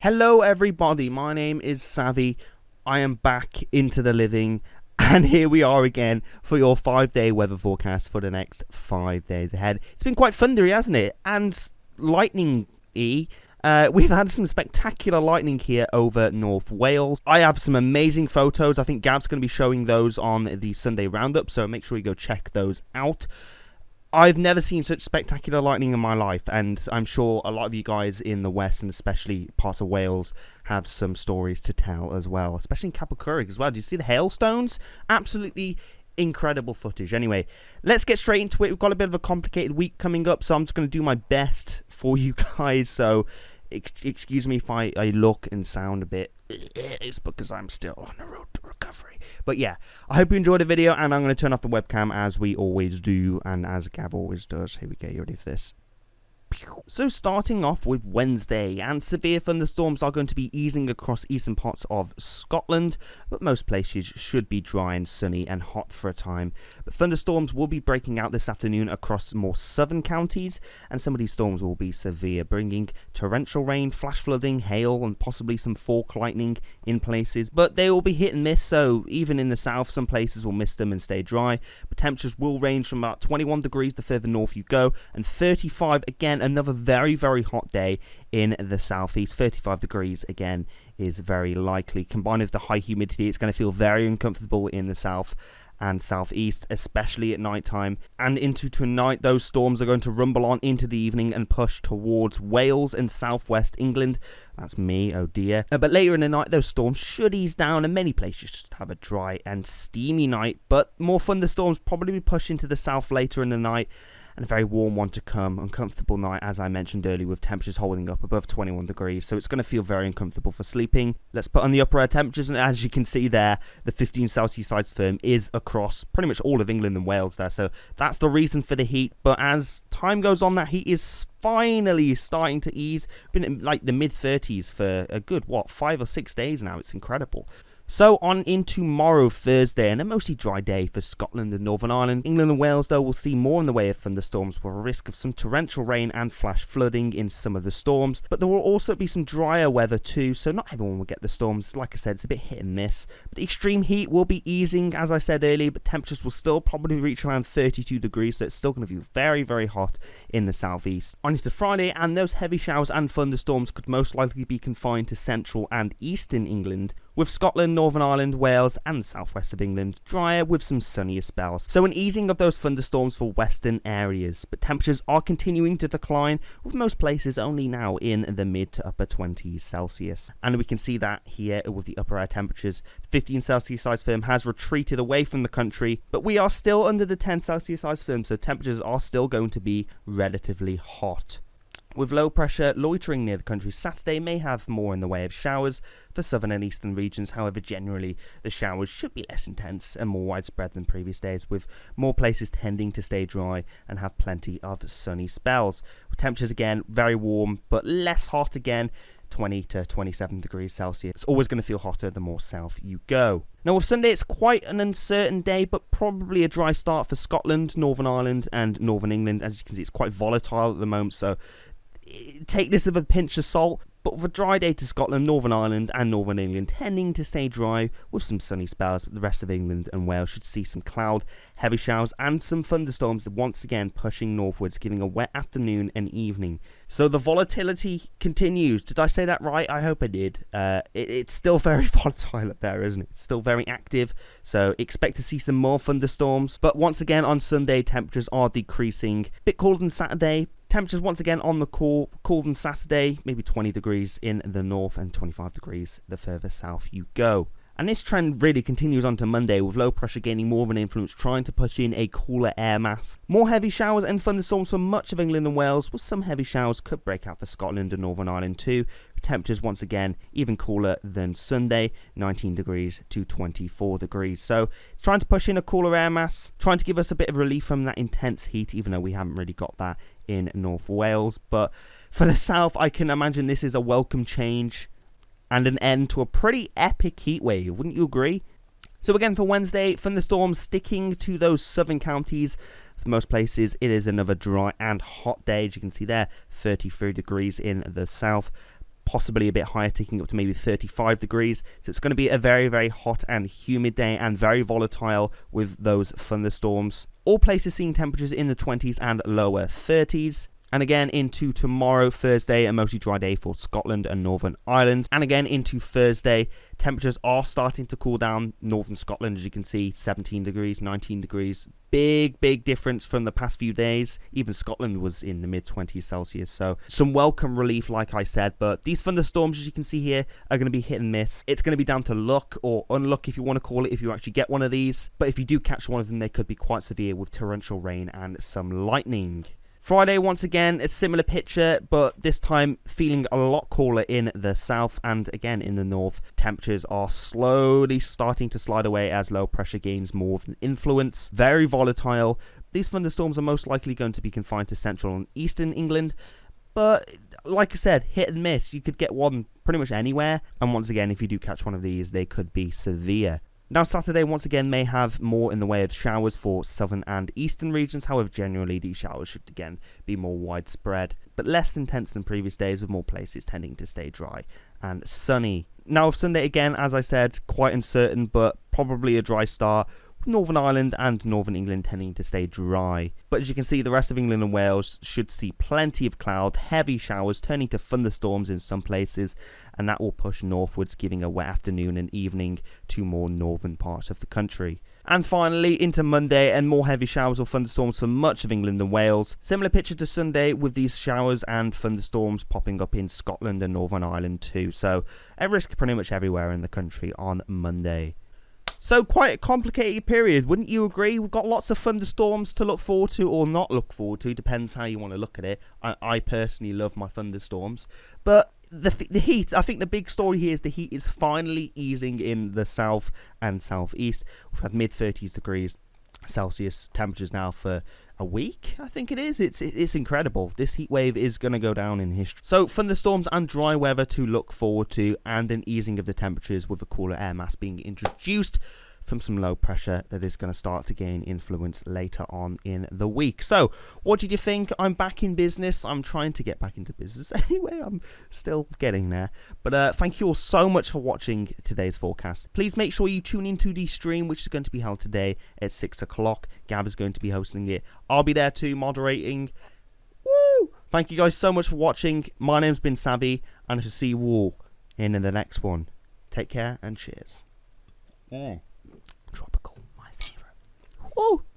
Hello everybody, my name is Sahvi. I am back into the living, and here we are again for your 5-day weather forecast for the next 5 days ahead. It's been quite thundery, hasn't it? And lightning-y. We've had some spectacular lightning here over North Wales. I have some amazing photos. I think Gav's going to be showing those on the Sunday roundup, so make sure you go check those out. I've never seen such spectacular lightning in my life, and I'm sure a lot of you guys in the west, and especially parts of Wales, have some stories to tell as well, especially in Capel as well. Do you see the hailstones? Absolutely incredible footage. Anyway, let's get straight into it. We've got a bit of a complicated week coming up, so I'm just going to do my best for you guys, so excuse me if I look and sound a bit. It's because I'm still on the road to recovery. But yeah, I hope you enjoyed the video, and I'm going to turn off the webcam as we always do, and as Gav always does. Here we go, you ready for this? So starting off with Wednesday, and severe thunderstorms are going to be easing across eastern parts of Scotland, but most places should be dry and sunny and hot for a time. But thunderstorms will be breaking out this afternoon across more southern counties, and some of these storms will be severe, bringing torrential rain, flash flooding, hail, and possibly some fork lightning in places. But they will be hit and miss, so even in the south, some places will miss them and stay dry. But temperatures will range from about 21 degrees the further north you go, and 35 again. Another very, very hot day in the southeast. 35 degrees again is very likely. Combined with the high humidity, it's going to feel very uncomfortable in the south and southeast, especially at night time. And into tonight, those storms are going to rumble on into the evening and push towards Wales and southwest England. That's me, oh dear. But later in the night, those storms should ease down, and many places should have a dry and steamy night. But more thunderstorms probably push into the south later in the night, and a very warm one to come. Uncomfortable night, as I mentioned earlier, with temperatures holding up above 21 degrees, so it's going to feel very uncomfortable for sleeping. Let's put on the upper air temperatures, and as you can see there, the 15 Celsius size firm is across pretty much all of England and Wales there, so that's the reason for the heat. But as time goes on, that heat is finally starting to ease. Been in like the mid-30s for a good, 5 or 6 days now. It's incredible. So on in tomorrow, Thursday, and a mostly dry day for Scotland and Northern Ireland. England and Wales, though, will see more in the way of thunderstorms, with a risk of some torrential rain and flash flooding in some of the storms. But there will also be some drier weather too, so not everyone will get the storms. Like I said, it's a bit hit and miss. But the extreme heat will be easing, as I said earlier, but temperatures will still probably reach around 32 degrees, so it's still going to be very, very hot in the southeast. On into Friday, and those heavy showers and thunderstorms could most likely be confined to central and eastern England, with Scotland, Northern Ireland, Wales and the southwest of England drier with some sunnier spells. So an easing of those thunderstorms for western areas, but temperatures are continuing to decline, with most places only now in the mid to upper 20s Celsius. And we can see that here with the upper air temperatures. The 15 Celsius size firm has retreated away from the country, but we are still under the 10 Celsius size firm, so temperatures are still going to be relatively hot. With low pressure loitering near the country, Saturday may have more in the way of showers for southern and eastern regions. However, generally the showers should be less intense and more widespread than previous days, with more places tending to stay dry and have plenty of sunny spells. With temperatures again very warm but less hot again, 20 to 27 degrees Celsius. It's always going to feel hotter the more south you go. Now with Sunday, it's quite an uncertain day, but probably a dry start for Scotland, Northern Ireland and Northern England. As you can see, it's quite volatile at the moment, so take this with a pinch of salt. But with a dry day to Scotland, Northern Ireland and Northern England tending to stay dry with some sunny spells, but the rest of England and Wales should see some cloud, heavy showers and some thunderstorms once again pushing northwards, giving a wet afternoon and evening. So the volatility continues. Did I say that right? I hope I did. It's still very volatile up there, isn't it? It's still very active, so expect to see some more thunderstorms. But once again on Sunday, temperatures are decreasing. A bit cooler than Saturday. Temperatures once again on the cool than Saturday, maybe 20 degrees in the north and 25 degrees the further south you go. And this trend really continues on to Monday, with low pressure gaining more of an influence, trying to push in a cooler air mass. More heavy showers and thunderstorms for much of England and Wales, with some heavy showers could break out for Scotland and Northern Ireland too. Temperatures once again even cooler than Sunday, 19 degrees to 24 degrees. So it's trying to push in a cooler air mass, trying to give us a bit of relief from that intense heat, even though we haven't really got that in North Wales. But for the south, I can imagine this is a welcome change and an end to a pretty epic heat wave, wouldn't you agree? So again for Wednesday, thunderstorms sticking to those southern counties. For most places, it is another dry and hot day. As you can see there, 33 degrees in the south. possibly a bit higher, ticking up to maybe 35 degrees. So it's going to be a very, very hot and humid day and very volatile with those thunderstorms. All places seeing temperatures in the 20s and lower 30s. And again into tomorrow, Thursday, a mostly dry day for Scotland and Northern Ireland. And again into Thursday, temperatures are starting to cool down. Northern Scotland, as you can see, 17 degrees, 19 degrees. Big difference from the past few days. Even Scotland was in the mid-20s Celsius. So some welcome relief, like I said. But these thunderstorms, as you can see here, are going to be hit and miss. It's going to be down to luck or unluck, if you want to call it, if you actually get one of these. But if you do catch one of them, they could be quite severe with torrential rain and some lightning. Friday, once again, a similar picture, but this time feeling a lot cooler in the south and again in the north. Temperatures are slowly starting to slide away as low pressure gains more of an influence. Very volatile. These thunderstorms are most likely going to be confined to central and eastern England, but like I said, hit and miss. You could get one pretty much anywhere, and once again, if you do catch one of these, they could be severe. Now, Saturday, once again, may have more in the way of showers for southern and eastern regions. However, generally, these showers should, again, be more widespread, but less intense than previous days, with more places tending to stay dry and sunny. Now, Sunday, again, as I said, quite uncertain, but probably a dry start, with Northern Ireland and Northern England tending to stay dry. But as you can see, the rest of England and Wales should see plenty of cloud, heavy showers turning to thunderstorms in some places, and that will push northwards, giving a wet afternoon and evening to more northern parts of the country. And finally, into Monday, and more heavy showers or thunderstorms for much of England and Wales. Similar picture to Sunday, with these showers and thunderstorms popping up in Scotland and Northern Ireland too. So a risk pretty much everywhere in the country on Monday. So quite a complicated period, wouldn't you agree? We've got lots of thunderstorms to look forward to or not look forward to, depends how you want to look at it. I personally love my thunderstorms, but the heat, I think the big story here is the heat is finally easing in the south and southeast. We've had mid-30s degrees Celsius temperatures now for a week, I think it is. It's incredible. This heat wave is going to go down in history. So thunderstorms and dry weather to look forward to, and an easing of the temperatures with a cooler air mass being introduced from some low pressure that is going to start to gain influence later on in the week. So what did you think? I'm back in business. I'm trying to get back into business anyway. I'm still getting there. But thank you all so much for watching today's forecast. Please make sure you tune into the stream, which is going to be held today at 6 o'clock. Gav is going to be hosting it. I'll be there too, moderating. Woo! Thank you guys so much for watching. My name's been Sahvi, and I shall see you all in the next one. Take care and cheers. Tropical, my favourite. Woo!